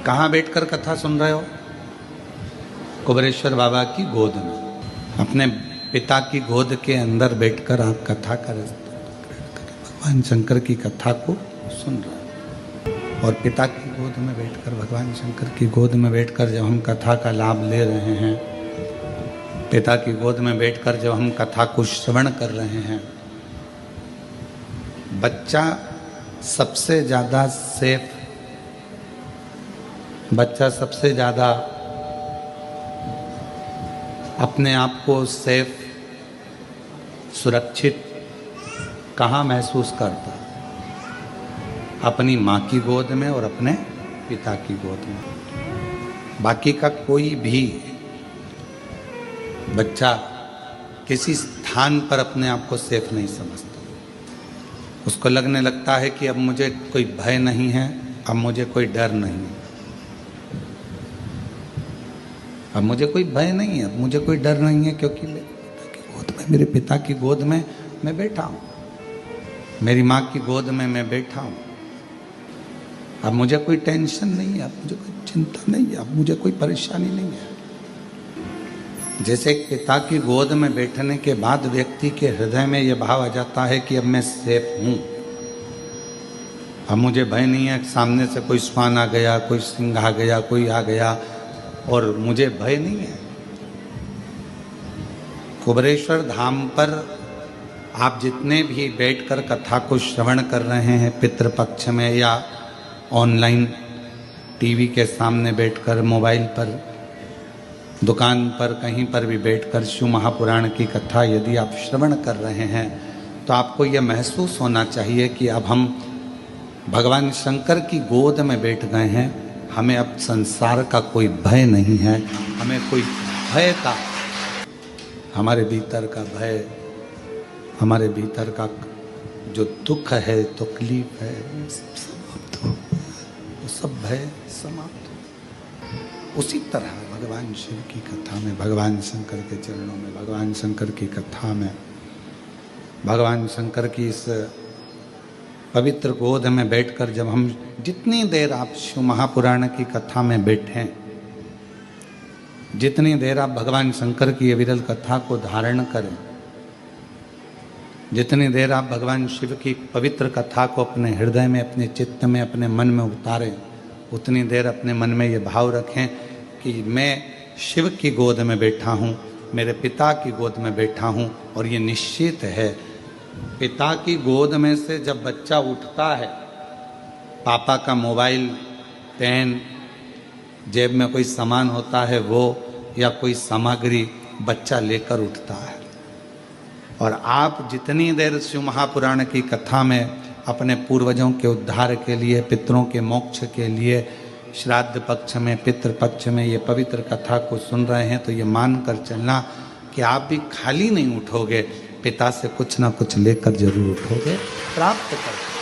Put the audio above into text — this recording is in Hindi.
कहाँ बैठकर कथा सुन रहे हो? कुबेरेश्वर बाबा की गोद में, अपने पिता की गोद के अंदर बैठकर आप कथा कर भगवान शंकर की कथा को सुन रहे हो। और पिता की गोद में बैठकर, भगवान शंकर की गोद में बैठकर जब हम कथा का लाभ ले रहे हैं, पिता की गोद में बैठकर जब हम कथा को श्रवण कर रहे हैं, बच्चा सबसे ज़्यादा सेफ, बच्चा सबसे ज़्यादा अपने आप को सेफ, सुरक्षित कहाँ महसूस करता? अपनी माँ की गोद में और अपने पिता की गोद में। बाकी का कोई भी बच्चा किसी स्थान पर अपने आप को सेफ नहीं समझता। उसको लगने लगता है कि अब मुझे कोई भय नहीं है, अब मुझे कोई डर नहीं है, अब मुझे कोई भय नहीं है, अब मुझे कोई डर नहीं है, क्योंकि मेरे पिता की गोद में मैं बैठा हूँ, मेरी माँ की गोद में मैं बैठा हूँ। अब मुझे कोई टेंशन नहीं है, अब मुझे कोई चिंता नहीं है, अब मुझे कोई परेशानी नहीं है। जैसे पिता की गोद में बैठने के बाद व्यक्ति के हृदय में यह भाव आ जाता है कि अब मैं सेफ हूँ, अब मुझे भय नहीं है, सामने से कोई श्वान आ गया, कोई सिंह आ गया, कोई आ गया और मुझे भय नहीं है। कुबेरेश्वर धाम पर आप जितने भी बैठकर कथा को श्रवण कर रहे हैं, पितृपक्ष में या ऑनलाइन टीवी के सामने बैठकर, मोबाइल पर, दुकान पर, कहीं पर भी बैठकर शिव महापुराण की कथा यदि आप श्रवण कर रहे हैं, तो आपको यह महसूस होना चाहिए कि अब हम भगवान शंकर की गोद में बैठ गए हैं। हमें अब संसार का कोई भय नहीं है, हमें कोई भय का, हमारे भीतर का भय, हमारे भीतर का जो दुख है, तकलीफ है, समाप्त हो, वो सब भय समाप्त हो। उसी तरह भगवान शिव की कथा में, भगवान शंकर के चरणों में, भगवान शंकर की कथा में, भगवान शंकर की इस पवित्र गोद में बैठकर जब हम जितनी देर आप शिव महापुराण की कथा में बैठें, जितनी देर आप भगवान शंकर की ये विरल कथा को धारण करें, जितनी देर आप भगवान शिव की पवित्र कथा को अपने हृदय में, अपने चित्त में, अपने मन में उतारें, उतनी देर अपने मन में ये भाव रखें कि मैं शिव की गोद में बैठा हूँ, मेरे पिता की गोद में बैठा हूँ। और ये निश्चित है, पिता की गोद में से जब बच्चा उठता है, पापा का मोबाइल, पेन, जेब में कोई सामान होता है वो, या कोई सामग्री बच्चा लेकर उठता है। और आप जितनी देर शिव महापुराण की कथा में अपने पूर्वजों के उद्धार के लिए, पितरों के मोक्ष के लिए, श्राद्ध पक्ष में, पितृ पक्ष में ये पवित्र कथा को सुन रहे हैं, तो ये मान कर चलना कि आप भी खाली नहीं उठोगे, पिता से कुछ ना कुछ लेकर जरूर उठोगे, प्राप्त कर।